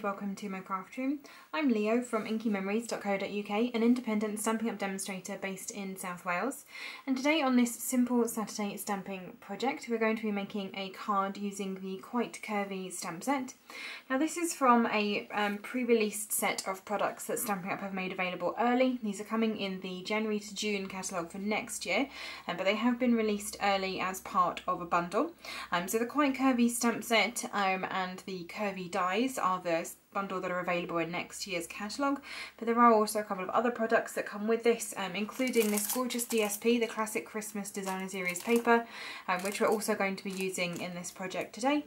and welcome to my craft room. I'm Leo from inkymemories.co.uk, an independent Stampin' Up demonstrator based in South Wales, and today on this simple Saturday stamping project we're going to be making a card using the Quite Curvy stamp set. Now this is from a pre-released set of products that Stampin' Up have made available early. These are coming in the January to June catalogue for next year, but they have been released early as part of a bundle. So the Quite Curvy stamp set and the Curvy dies are the bundle that are available in next year's catalogue, but there are also a couple of other products that come with this, including this gorgeous DSP, the Classic Christmas Designer Series paper, which we're also going to be using in this project today.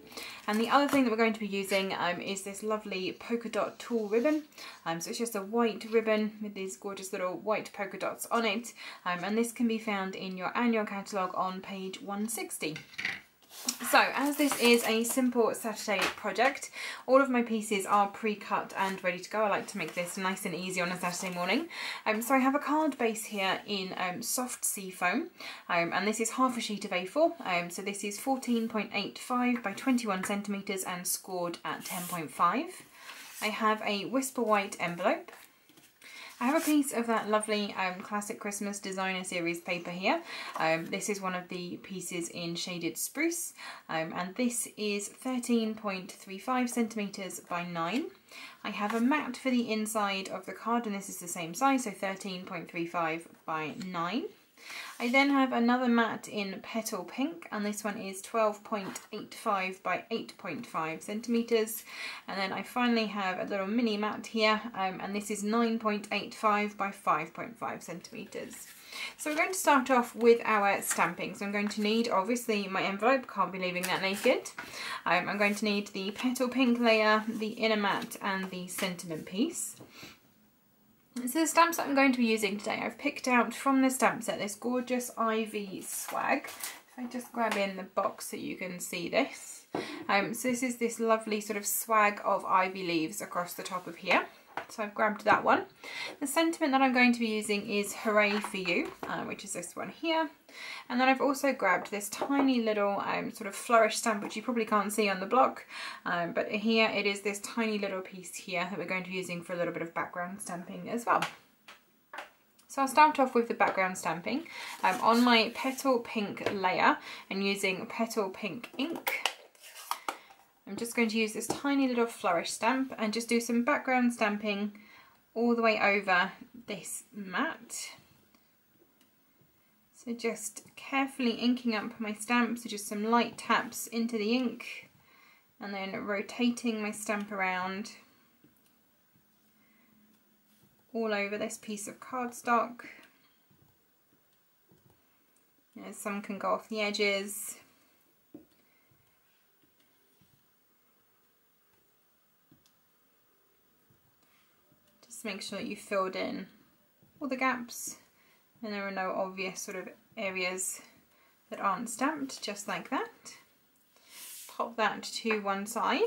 And the other thing that we're going to be using is this lovely polka dot tulle ribbon. So it's just a white ribbon with these gorgeous little white polka dots on it, and this can be found in your annual catalogue on page 160. So, as this is a simple Saturday project, all of my pieces are pre-cut and ready to go. I like to make this nice and easy on a Saturday morning. So I have a card base here in soft sea foam, and this is half a sheet of A4. So this is 14.85 by 21 centimetres and scored at 10.5. I have a Whisper White envelope. I have a piece of that lovely Classic Christmas Designer Series paper here. This is one of the pieces in shaded spruce, and this is 13.35 centimetres by 9. I have a mat for the inside of the card, and this is the same size, so 13.35 by 9. I then have another mat in petal pink, and this one is 12.85 by 8.5 centimetres. And then I finally have a little mini mat here, and this is 9.85 by 5.5 centimetres. So we're going to start off with our stamping. So I'm going to need, obviously, my envelope, can't be leaving that naked. I'm going to need the petal pink layer, the inner mat, and the sentiment piece. So the stamps that I'm going to be using today, I've picked out from the stamp set this gorgeous ivy swag. If I just grab in the box so you can see this. So this is this lovely sort of swag of ivy leaves across the top of here. So I've grabbed that one. The sentiment that I'm going to be using is Hooray for You, which is this one here. And then I've also grabbed this tiny little sort of flourish stamp, which you probably can't see on the block, but here it is, this tiny little piece here that we're going to be using for a little bit of background stamping as well. So I'll start off with the background stamping on my petal pink layer and using petal pink ink. I'm just going to use this tiny little flourish stamp and just do some background stamping all the way over this mat. So just carefully inking up my stamp, so just some light taps into the ink and then rotating my stamp around all over this piece of cardstock. Some can go off the edges. Make sure that you've filled in all the gaps and there are no obvious sort of areas that aren't stamped, just like that. Pop that to one side.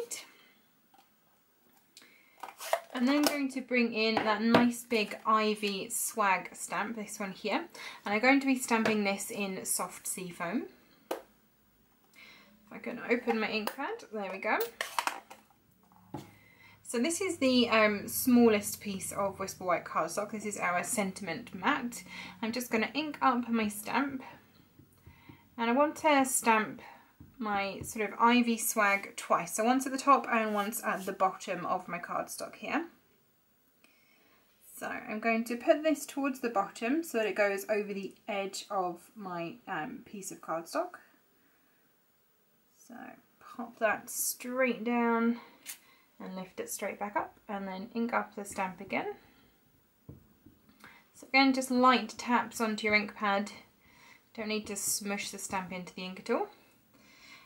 And then going to bring in that nice big ivy swag stamp, this one here. And I'm going to be stamping this in soft sea foam. If I can open my ink pad, there we go. So this is the smallest piece of Whisper White cardstock. This is our sentiment mat. I'm just going to ink up my stamp, and I want to stamp my sort of ivy swag twice. So once at the top and once at the bottom of my cardstock here. So I'm going to put this towards the bottom so that it goes over the edge of my piece of cardstock. So pop that straight down and lift it straight back up, and then ink up the stamp again. So again, just light taps onto your ink pad. Don't need to smush the stamp into the ink at all.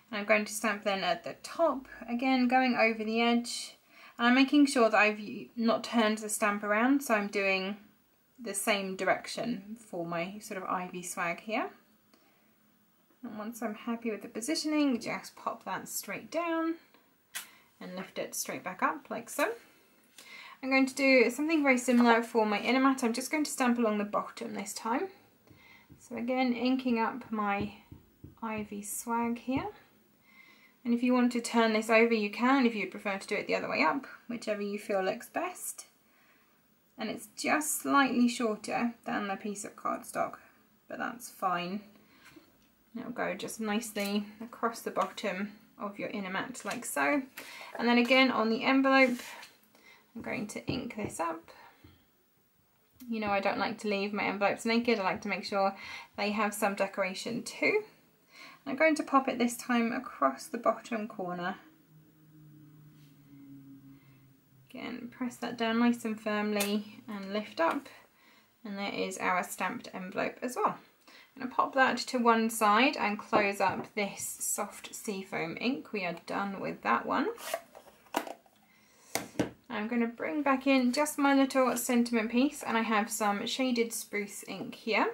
And I'm going to stamp then at the top, again going over the edge. And I'm making sure that I've not turned the stamp around, so I'm doing the same direction for my sort of ivy swag here. And once I'm happy with the positioning, just pop that straight down and lift it straight back up like so. I'm going to do something very similar for my inner mat. I'm just going to stamp along the bottom this time. So again, inking up my ivy swag here. And if you want to turn this over, you can, if you'd prefer to do it the other way up, whichever you feel looks best. And it's just slightly shorter than the piece of cardstock, but that's fine. It'll go just nicely across the bottom of your inner mat like so. And then again on the envelope, I'm going to ink this up. You know, I don't like to leave my envelopes naked. I like to make sure they have some decoration too. I'm going to pop it this time across the bottom corner. Again, press that down nice and firmly and lift up. And there is our stamped envelope as well. I'm going to pop that to one side and close up this soft seafoam ink. We are done with that one. I'm going to bring back in just my little sentiment piece, and I have some shaded spruce ink here.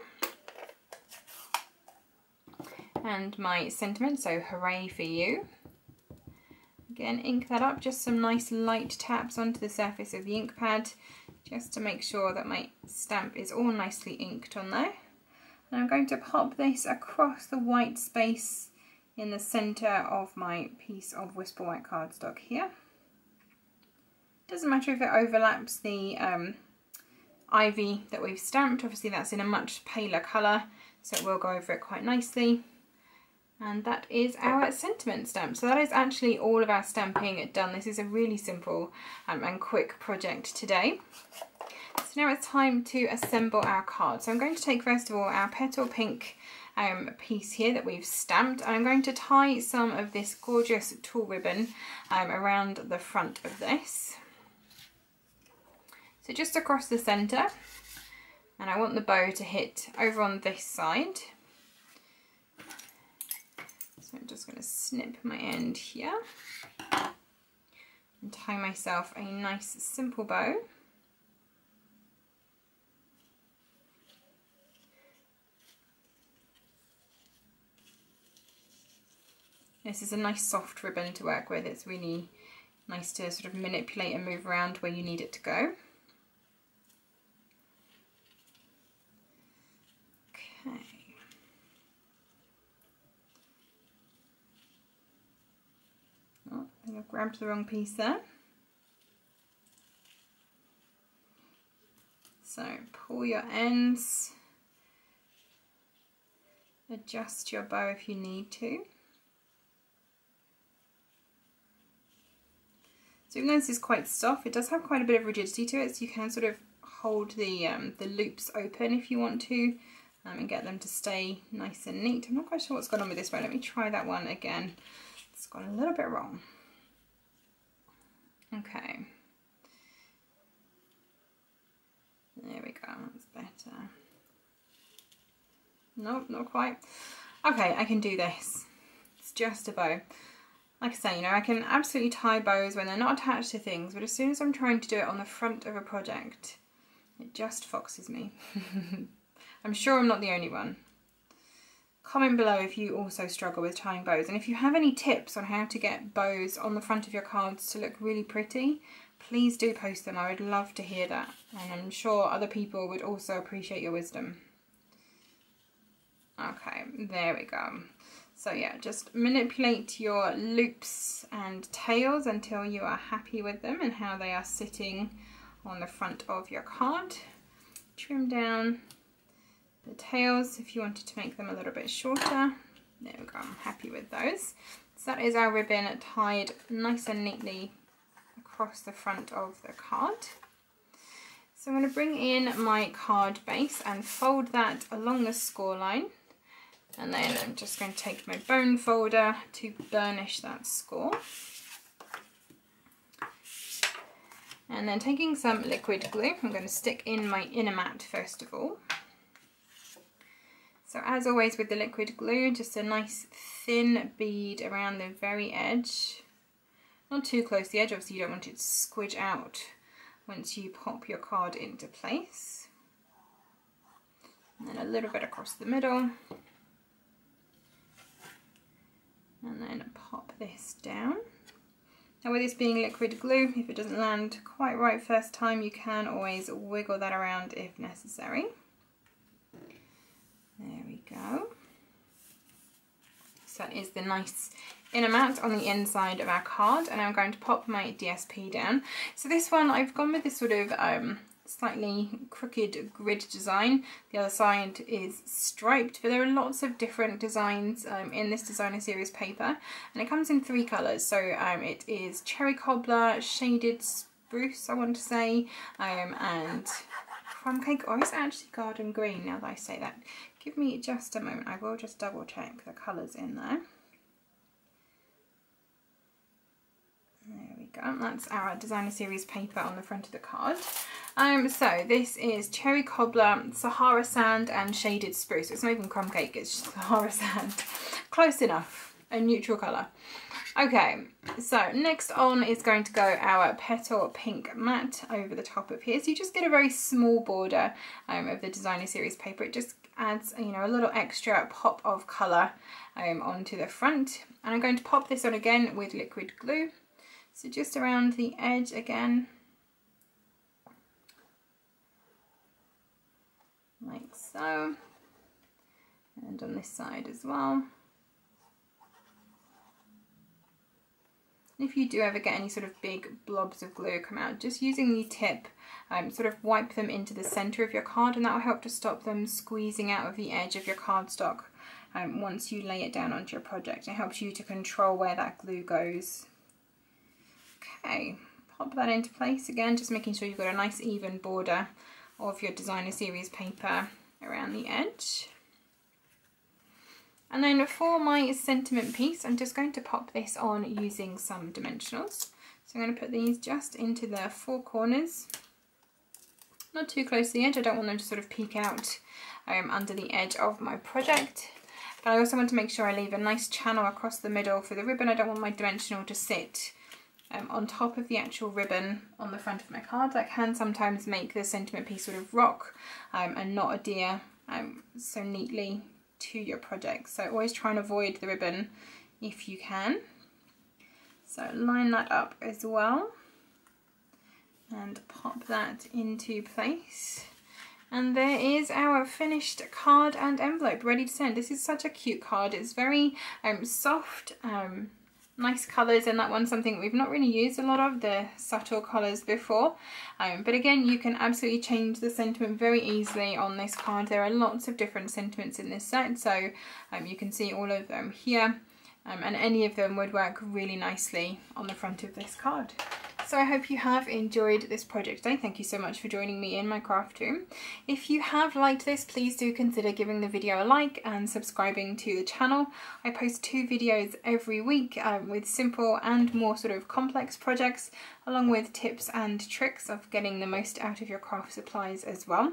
And my sentiment, so hooray for you. Again, ink that up, just some nice light taps onto the surface of the ink pad, just to make sure that my stamp is all nicely inked on there. And I'm going to pop this across the white space in the centre of my piece of Whisper White cardstock here. Doesn't matter if it overlaps the ivy that we've stamped, obviously that's in a much paler colour, so it will go over it quite nicely. And that is our sentiment stamp. So that is actually all of our stamping done. This is a really simple and quick project today. So now it's time to assemble our card. So I'm going to take first of all our petal pink piece here that we've stamped, and I'm going to tie some of this gorgeous tulle ribbon around the front of this. So just across the centre, and I want the bow to hit over on this side. So I'm just going to snip my end here and tie myself a nice simple bow. This is a nice soft ribbon to work with. It's really nice to sort of manipulate and move around where you need it to go. Okay. Oh, I think I've grabbed the wrong piece there. So pull your ends, adjust your bow if you need to. So even though this is quite soft, it does have quite a bit of rigidity to it, so you can sort of hold the loops open if you want to, and get them to stay nice and neat. I'm not quite sure what's going on with this one. Let me try that one again. It's gone a little bit wrong. Okay. There we go, that's better. Nope, not quite. Okay, I can do this. It's just a bow. Like I say, you know, I can absolutely tie bows when they're not attached to things, but as soon as I'm trying to do it on the front of a project, it just foxes me. I'm sure I'm not the only one. Comment below if you also struggle with tying bows, and if you have any tips on how to get bows on the front of your cards to look really pretty, please do post them. I would love to hear that, and I'm sure other people would also appreciate your wisdom. Okay, there we go. So yeah, just manipulate your loops and tails until you are happy with them and how they are sitting on the front of your card. Trim down the tails if you wanted to make them a little bit shorter. There we go, I'm happy with those. So that is our ribbon tied nice and neatly across the front of the card. So I'm going to bring in my card base and fold that along the score line. And then I'm just going to take my bone folder to burnish that score. And then taking some liquid glue, I'm going to stick in my inner mat first of all. So as always with the liquid glue, just a nice thin bead around the very edge. Not too close to the edge, obviously you don't want it to squidge out once you pop your card into place. And then a little bit across the middle. And then pop this down. Now with this being liquid glue, if it doesn't land quite right first time, you can always wiggle that around if necessary. There we go. So that is the nice inner mat on the inside of our card, and I'm going to pop my DSP down. So this one, I've gone with this sort of slightly crooked grid design. The other side is striped, but there are lots of different designs in this designer series paper, and it comes in 3 colours. So it is cherry cobbler, shaded spruce, I want to say, and crumb cake, or is it actually garden green now that I say that? Give me just a moment, I will just double check the colours in there. There we go, that's our designer series paper on the front of the card. So this is cherry cobbler, Sahara sand and shaded spruce. It's not even crumb cake, it's just Sahara sand. Close enough, a neutral colour. Okay, so next on is going to go our petal pink mat over the top of here. So you just get a very small border of the designer series paper. It just adds, you know, a little extra pop of colour onto the front. And I'm going to pop this on again with liquid glue. So just around the edge again, like so, and on this side as well. If you do ever get any sort of big blobs of glue come out, just using the tip, sort of wipe them into the centre of your card, and that will help to stop them squeezing out of the edge of your cardstock once you lay it down onto your project. It helps you to control where that glue goes. Okay, pop that into place again, just making sure you've got a nice even border of your designer series paper around the edge. And then for my sentiment piece, I'm just going to pop this on using some dimensionals. So I'm going to put these just into the 4 corners, not too close to the edge. I don't want them to sort of peek out under the edge of my project. But I also want to make sure I leave a nice channel across the middle for the ribbon. I don't want my dimensional to sit on top of the actual ribbon on the front of my card. That can sometimes make the sentiment piece sort of rock and not adhere so neatly to your project. So always try and avoid the ribbon if you can. So line that up as well and pop that into place. And there is our finished card and envelope ready to send. This is such a cute card. It's very soft, nice colours in that one, something we've not really used a lot of, the subtle colours before. But again, you can absolutely change the sentiment very easily on this card. There are lots of different sentiments in this set, so you can see all of them here, and any of them would work really nicely on the front of this card. So I hope you have enjoyed this project today. Thank you so much for joining me in my craft room. If you have liked this, please do consider giving the video a like and subscribing to the channel. I post 2 videos every week with simple and more sort of complex projects, along with tips and tricks of getting the most out of your craft supplies as well.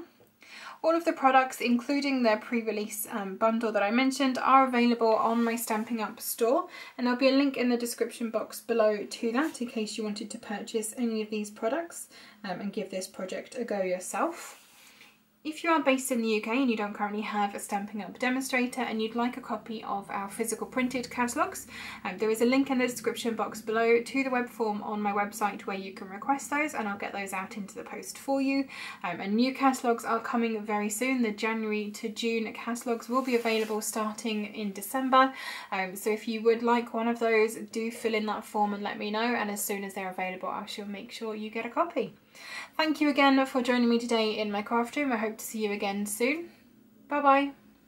All of the products, including the pre-release bundle that I mentioned, are available on my Stampin' Up store, and there'll be a link in the description box below to that in case you wanted to purchase any of these products and give this project a go yourself. If you are based in the UK and you don't currently have a Stampin' Up demonstrator and you'd like a copy of our physical printed catalogues, there is a link in the description box below to the web form on my website where you can request those, and I'll get those out into the post for you. And new catalogues are coming very soon. The January to June catalogues will be available starting in December. So if you would like one of those, do fill in that form and let me know, and as soon as they're available I shall make sure you get a copy. Thank you again for joining me today in my craft room. I hope to see you again soon. Bye bye.